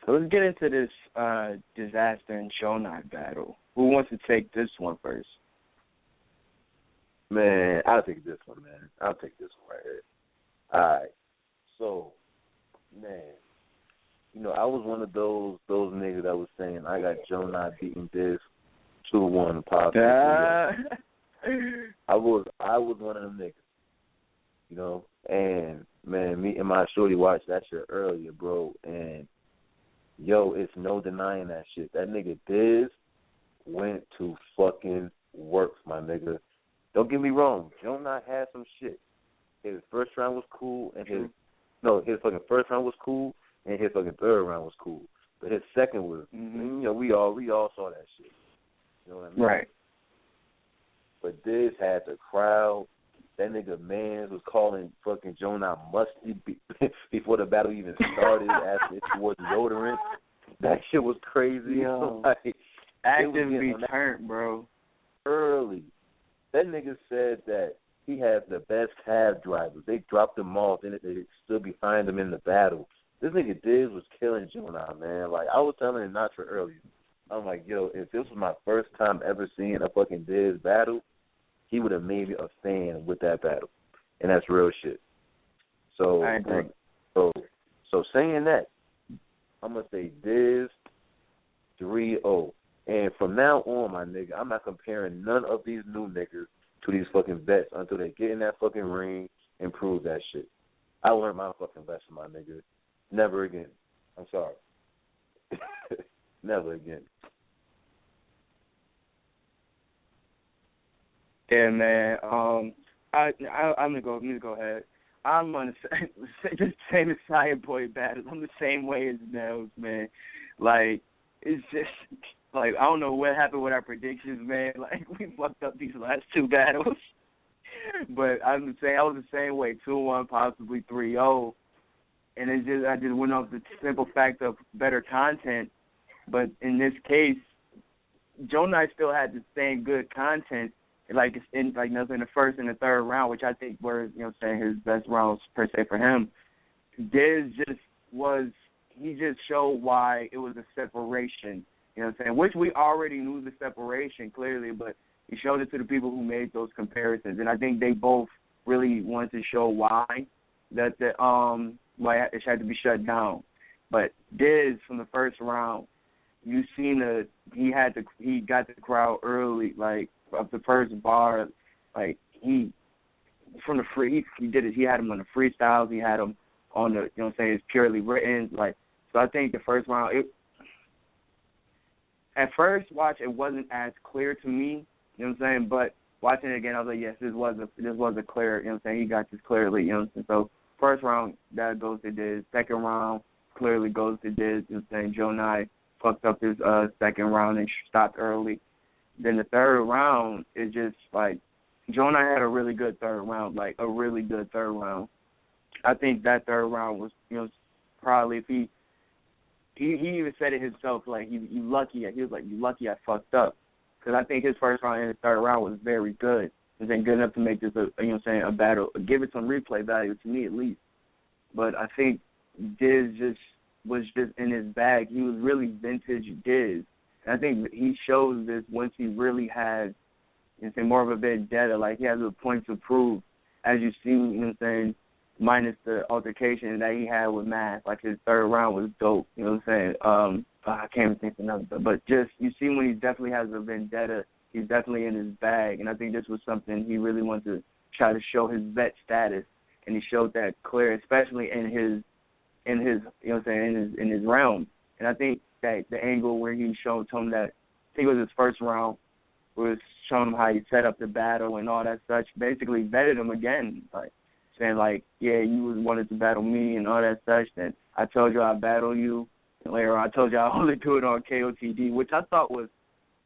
So let's get into this Dizaster and Gjonaj battle. Who wants to take this one first? Man, I'll take this one, man. I'll take this one right here. All right. So, man, you know, I was one of those niggas that was saying I got Gjonaj beating this 2-1 possibly. I was one of them niggas, you know. And man, me and my shorty watched that shit earlier, bro. And yo, it's no denying that shit. That nigga Diz went to fucking work, my nigga. Don't get me wrong. Gjonaj had some shit. His first round was cool, and his fucking first round was cool, and his fucking third round was cool. But his second was, you know, we all saw that shit. You know what I mean? Right. But Diz had the crowd. That nigga Mans was calling fucking Gjonaj musty before the battle even started, asking if he was deodorant. That shit was crazy. Yo, like, actively turned, bro. Early. That nigga said that he had the best cab drivers. They dropped him off, and they stood behind him in the battle. This nigga Diz was killing Gjonaj, man. Like, I was telling him not for earlier. I'm like, yo, if this was my first time ever seeing a fucking Diz battle, he would have made me a fan with that battle. And that's real shit. So, I agree. So saying that, I'm going to say Diz 3-0. And from now on, my nigga, I'm not comparing none of these new niggas to these fucking vets until they get in that fucking ring and prove that shit. I learned my fucking lesson, my nigga. Never again. I'm sorry. Never again. Yeah, man. I'm gonna go ahead. I'm gonna say the same as Science Boy battles. I'm the same way as Nels, man. Like, it's just like, I don't know what happened with our predictions, man. Like, we fucked up these last two battles. But I was the same way, 2-1, possibly 3-0. And I just went off the simple fact of better content. But in this case, Gjonaj still had the same good content, like in the first and the third round, which I think were, you know, saying his best rounds per se for him. Diz he just showed why it was a separation. You know what I'm saying? Which we already knew the separation clearly, but he showed it to the people who made those comparisons, and I think they both really wanted to show why why it had to be shut down. But Diz from the first round, you seen he got the crowd early, like of the first bar, like he from the free he did it. He had him on the freestyles, he had him on the, you know what I'm saying, it's purely written, like. So I think the first round, at first watch, it wasn't as clear to me, you know what I'm saying? But watching it again, I was like, yes, this was a clear, you know what I'm saying? He got this clearly, you know what I'm saying? So first round, that goes to Diz. Second round clearly goes to Diz, you know what I'm saying? Gjonaj fucked up his second round and stopped early. Then the third round is just like, Gjonaj had a really good third round, like a really good third round. I think that third round was, you know, probably if he even said it himself, like, you lucky. He was like, you lucky I fucked up. Because I think his first round and his third round was very good. It was good enough to make this, you know what I'm saying, a battle, give it some replay value to me at least. But I think Diz was just in his bag. He was really vintage Diz. And I think he shows this once he really has, you know what I'm saying, more of a vendetta. Like, he has a point to prove, as you see, you know what I'm saying, minus the altercation that he had with Math. Like, his third round was dope, you know what I'm saying? I can't even think of another, but just, you see when he definitely has a vendetta, he's definitely in his bag, and I think this was something he really wanted to try to show his vet status, and he showed that clear, especially in his you know what I'm saying, in his realm. And I think that the angle where he told him that, I think it was his first round, was showing him how he set up the battle and all that such, basically vetted him again, like, saying, like, yeah, you wanted to battle me and all that such, and I told you I'd battle you. And later on, I told you I only do it on KOTD, which I thought was,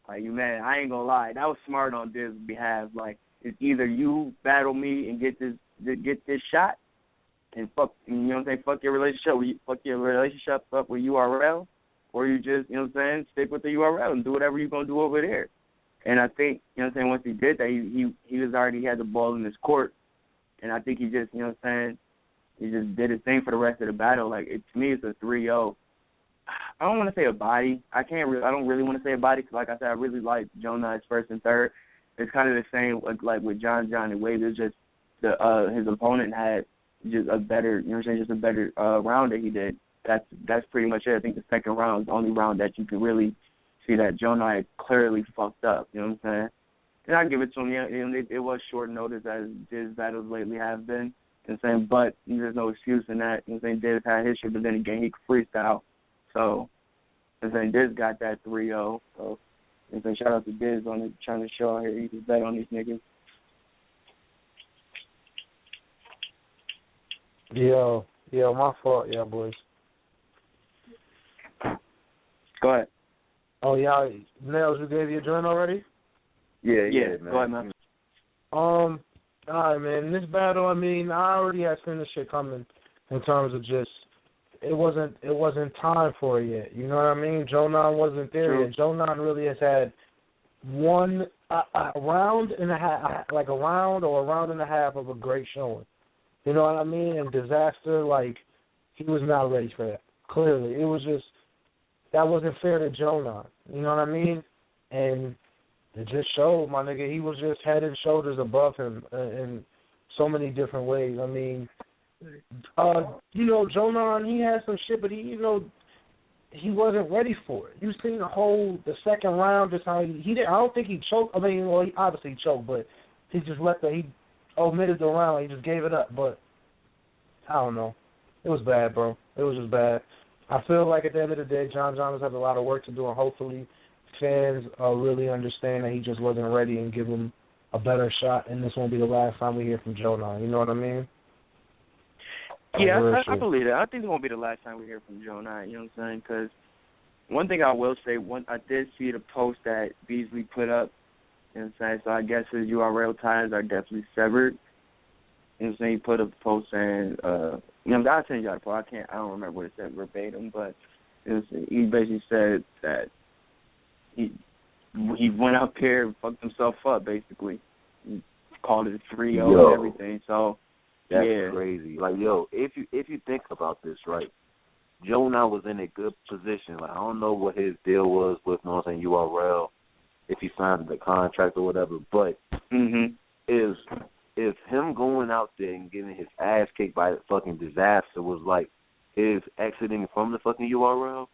like, man, I ain't gonna lie, that was smart on Diz's behalf. Like, it's either you battle me and get this shot, and fuck, you know what I'm saying, fuck your relationship up with URL, or you just, you know what I'm saying, stick with the URL and do whatever you're gonna do over there. And I think, you know what I'm saying, once he did that, he was already had the ball in his court. And I think he just, you know what I'm saying, he just did his thing for the rest of the battle. Like, to me, it's a 3-0. I don't want to say a body. I don't really want to say a body because, like I said, I really like Gjonaj's first and third. It's kind of the same like with John and Wade. It's just his opponent had just a better, you know what I'm saying, just a better round that he did. That's pretty much it. I think the second round is the only round that you can really see that Gjonaj clearly fucked up. You know what I'm saying? And I give it to him. Yeah, it was short notice as Diz battles lately have been. You know what I'm saying? But there's no excuse in that. You know what I'm saying? Diz had his shit, but then again, he could freestyle. So, you know what I'm saying? Diz got that 3-0. So, you know what I'm saying? Shout out to Diz on trying to show out here. He can bet on these niggas. Yo, my fault, yeah, boys. Go ahead. Oh, yeah, Nails, you gave you a joint already? Yeah, man. Go ahead, man. All right, man. This battle, I mean, I already had seen this shit coming in terms of just it wasn't time for it yet. You know what I mean? Gjonaj wasn't there yet. Gjonaj really has had a round and a half, like a round or a round and a half of a great showing. You know what I mean? And Dizaster, like, he was not ready for that. Clearly, it was just that wasn't fair to Gjonaj. You know what I mean? And it just showed, my nigga, he was just head and shoulders above him in so many different ways. I mean, you know, Gjonaj, he had some shit, but he wasn't ready for it. You seen the second round, just how he didn't. I don't think he choked. I mean, well, he obviously choked, but he just he omitted the round. He just gave it up. But I don't know. It was bad, bro. It was just bad. I feel like at the end of the day, John has a lot of work to do, and hopefully fans really understand that he just wasn't ready and give him a better shot, and this won't be the last time we hear from Gjonaj. You know what I mean? Yeah, I believe that. I think it won't be the last time we hear from Gjonaj, you know what I'm saying? Because one thing I will say, I did see the post that Beasley put up, you know what I'm saying? So I guess his URL ties are definitely severed. You know what I'm saying? He put up a post saying, I'll send you out the post. I don't remember what it said verbatim, but he basically said that he went up here and fucked himself up, basically. He called it a 3-0 and everything, so... That's crazy. Like, yo, if you think about this, right, Gjonaj was in a good position. Like, I don't know what his deal was with, you know what I'm saying, URL, if he signed the contract or whatever, but is him going out there and getting his ass kicked by the fucking Dizaster was like his exiting from the fucking URL,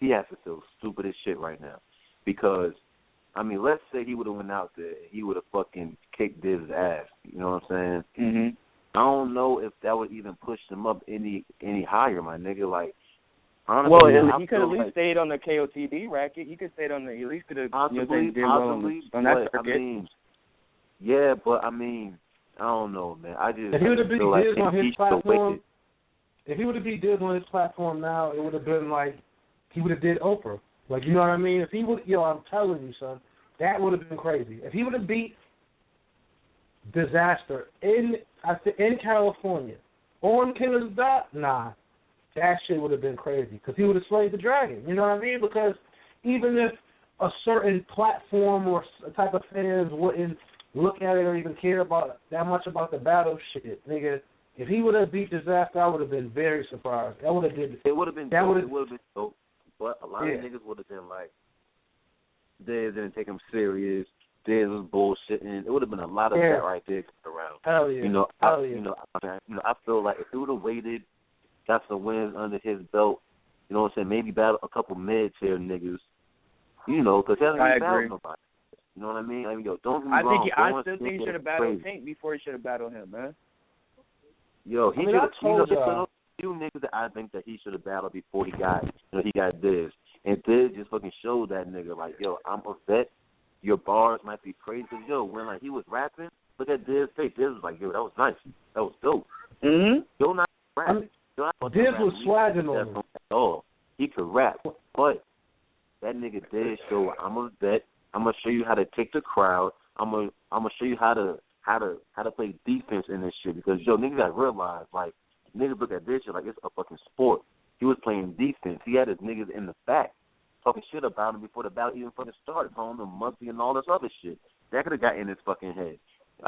he has to feel stupid as shit right now. Because, I mean, let's say he would have went out there, he would have fucking kicked Diz's ass. You know what I'm saying? Mm-hmm. I don't know if that would even push him up any higher, my nigga. Like, honestly, he could at least stayed on the KOTD racket. He could stay on the, at least could have possibly, on that circuit. I mean, yeah, but I mean, I don't know, man. I just if he would have beat Diz on his platform, if he would have beat Diz on his platform now, it would have been like he would have did Oprah. Like, you know what I mean? If he would, I'm telling you, son, that would have been crazy. If he would have beat Dizaster in California on Killer's Dot, nah, that shit would have been crazy because he would have slayed the dragon. You know what I mean? Because even if a certain platform or a type of fans wouldn't look at it or even care about that much about the battle shit, nigga, if he would have beat Dizaster, I would have been very surprised. That would have been. It would have been. It would have been dope. But a lot of niggas would have been like, Diz didn't take him serious. Diz was bullshitting. It would have been a lot of that right there around. Hell yeah. I feel like if he would have waited, got some wins under his belt, you know what I'm saying, maybe battle a couple mid-tier niggas, you know, because he hasn't really battled nobody. You know what I mean? I mean, yo, don't get me wrong. I still think he should have battled Tank before he should have battled him, man. Yo, he should have. There's a few niggas that I think that he should have battled before he got Diz. And Diz just fucking showed that nigga, like, yo, I'm a vet. Your bars might be crazy. Yo, when, like, he was rapping, look at Diz's face. Diz was like, yo, that was nice. That was dope. Mm-hmm. Yo, not rapping. Diz was swagging on him. At all. He could rap. But that nigga Diz showed, I'm a vet. I'm going to show you how to take the crowd. I'm gonna show you how to play defense in this shit. Because, yo, niggas got to realize, like, niggas look at this shit like it's a fucking sport. He was playing defense. He had his niggas in the back, talking shit about him before the battle even fucking started, calling him monkey and all this other shit. That could have got in his fucking head.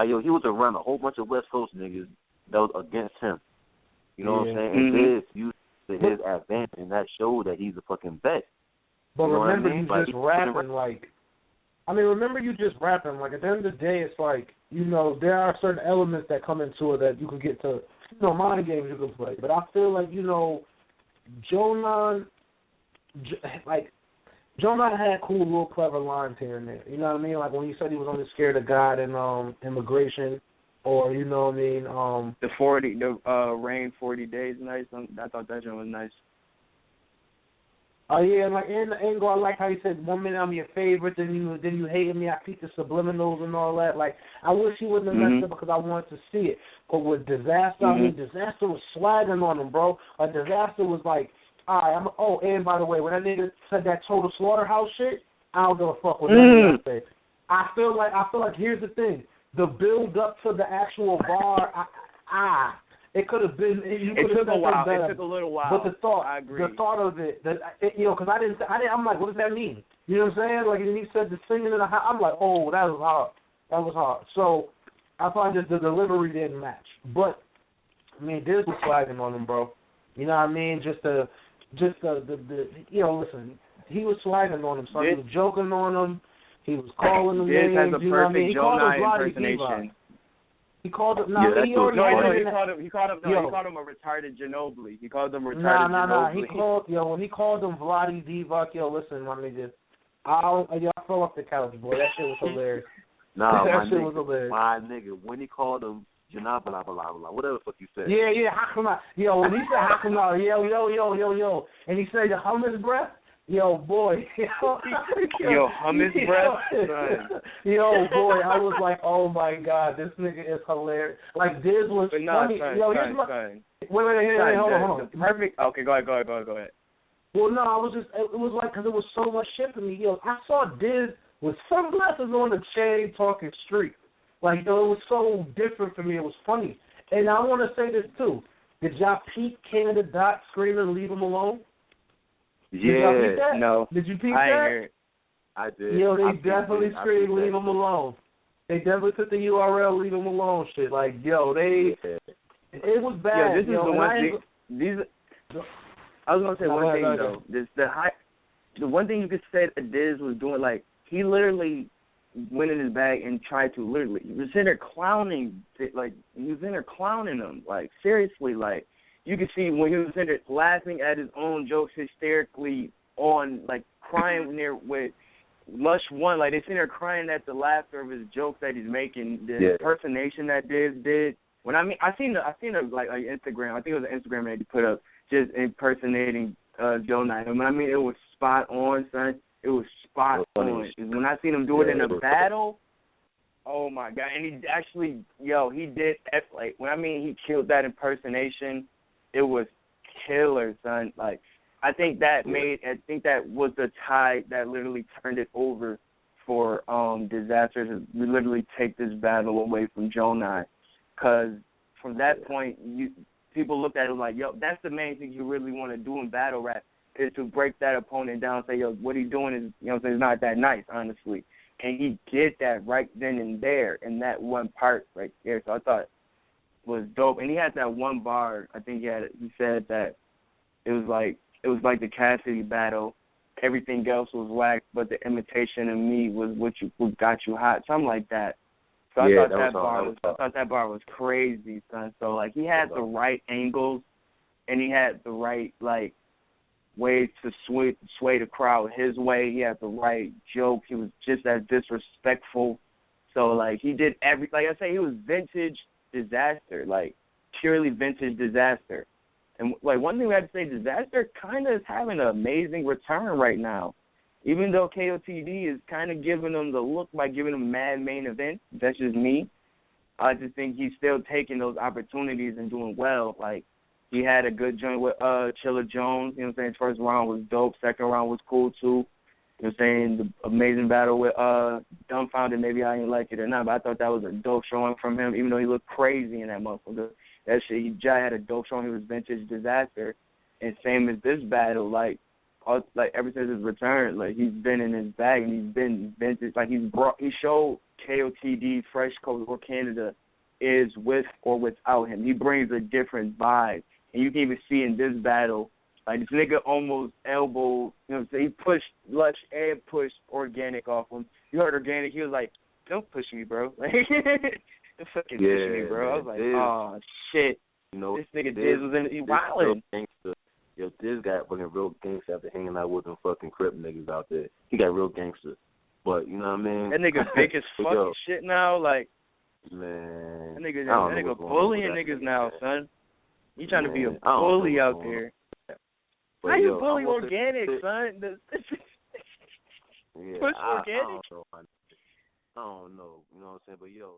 Yo, he was around a whole bunch of West Coast niggas that was against him. You know what I'm saying? And to his advantage, and that showed that he's a fucking vet. But you know remember, what I mean? you just rapping like. I mean, remember you just rapping. Like, at the end of the day, it's like, you know, there are certain elements that come into it that you can get to, you know, mind games you can play. But I feel like, you know, Gjonaj had cool, little clever lines here and there. You know what I mean? Like when he said he was only scared of God and immigration, or, you know what I mean? The rain 40 days nice. I thought that joke was nice. Oh yeah, like in the angle, I like how he said 1 minute I'm your favorite, then you hated me. I peeked the subliminals and all that. Like I wish he wouldn't have messed up because I wanted to see it. But with Dizaster, I mean, Dizaster was swagging on him, bro. A Dizaster was like, all right, and by the way, when that nigga said that total slaughterhouse shit, I don't give a fuck what that nigga say. I feel like here's the thing: the build up to the actual bar, it could have been. It took a while. It took a little while. But the thought, I agree. the thought of it, you know, because I'm like, what does that mean? You know what I'm saying? Like, and he said the singing in the house. I'm like, oh, that was hard. That was hard. So I find that the delivery didn't match. But I mean, Diz was flagging on him, bro. You know what I mean? Just the you know, listen, he was flagging on him. So he was joking on him. He was calling him names. Has a you know what I mean? He called him Gjonaj impersonation. He called him. He called him a retarded Ginobili. He called him retarded Ginobili. When he called him Vladi Divac, listen, my nigga, I fell off the couch, boy. That shit was hilarious. Nah, that shit was hilarious. My nigga, when he called him Gjonaj, blah blah blah, whatever the fuck you said. Yeah, Hakuna. When he said Hakuna, yo, and he said the hummus breath. Yo, boy. Yo, hummus breath? Yo, boy, I was like, oh, my God, this nigga is hilarious. Like, Diz was funny. Wait, hold on. Perfect. Okay, go ahead. Well, no, it was like, because it was so much shit for me. Yo, I saw Diz with sunglasses on the chain talking street. Like, it was so different for me. It was funny. And I want to say this, too. Did y'all peep Canada Dot screaming, leave him alone? Yeah, no. Did you peep that? I did. Yo, they definitely screamed, leave him alone. They definitely put the URL, leave him alone shit. Like, yo, it was bad. Yeah, this is the one thing. I was going to say one thing, though. The one thing you could say that Diz was doing, like, he literally went in his bag and tried to he was in there clowning, like, he was in there clowning them. Like, seriously, like, you could see when he was in there laughing at his own jokes hysterically like crying there with Lush One. Like, they sitting there crying at the laughter of his jokes that he's making. The impersonation that Diz did. When I seen a like Instagram. I think it was an Instagram that he put up just impersonating Gjonaj. I mean, it was spot on, son. It was spot on. When I seen him do it in a battle, oh my God! And he actually, he did like he killed that impersonation. It was killer, son. Like, I think that was the tide that literally turned it over for Dizaster to literally take this battle away from Gjonaj. Because from that point, people looked at it like, that's the main thing you really want to do in battle rap is to break that opponent down and say, what he's doing is, it's not that nice, honestly. And he did that right then and there in that one part right there. So I thought was dope. And he had that one bar. I think he said that it was like the Cassidy battle. Everything else was whack, but the imitation of me was what got you hot. Something like that. So I thought that bar was crazy, son. So like he had the right angles and he had the right like ways to sway the crowd his way. He had the right joke. He was just as disrespectful. So like he did like I say, he was vintage Dizaster, like purely vintage Dizaster. And like one thing we have to say, Dizaster kind of is having an amazing return right now. Even though KOTD is kind of giving them the look by giving them mad main events, that's just me. I just think he's still taking those opportunities and doing well. Like he had a good joint with Chilla Jones. You know what I'm saying? His first round was dope. Second round was cool too. You know what I'm saying? The amazing battle with Dumbfounded. Maybe I didn't like it or not, but I thought that was a dope showing from him, even though he looked crazy in that motherfucker. That shit, he had a dope showing. He was vintage Dizaster. And same as this battle, like ever since his return, like he's been in his bag and he's been vintage. Like he showed KOTD Fresh Coast or Canada is with or without him. He brings a different vibe. And you can even see in this battle Like, this nigga almost elbowed, you know what I'm saying? He pushed Lush and pushed Organic off him. You heard Organic, he was like, don't push me, bro. Like, don't fucking push me, bro. Man, I was like, oh, shit. You know, This nigga Diz was in, he wildin'. Yo, Diz got fucking real gangster after hanging out with them fucking Crip niggas out there. He got real gangster. But, you know what I mean? That nigga big as fuck and shit now, like, man. That nigga bullying niggas now, son. You trying to be a bully out there. But how you bully Organic, son? Yeah, Push Organic? I don't know. You know what I'm saying? But, yo.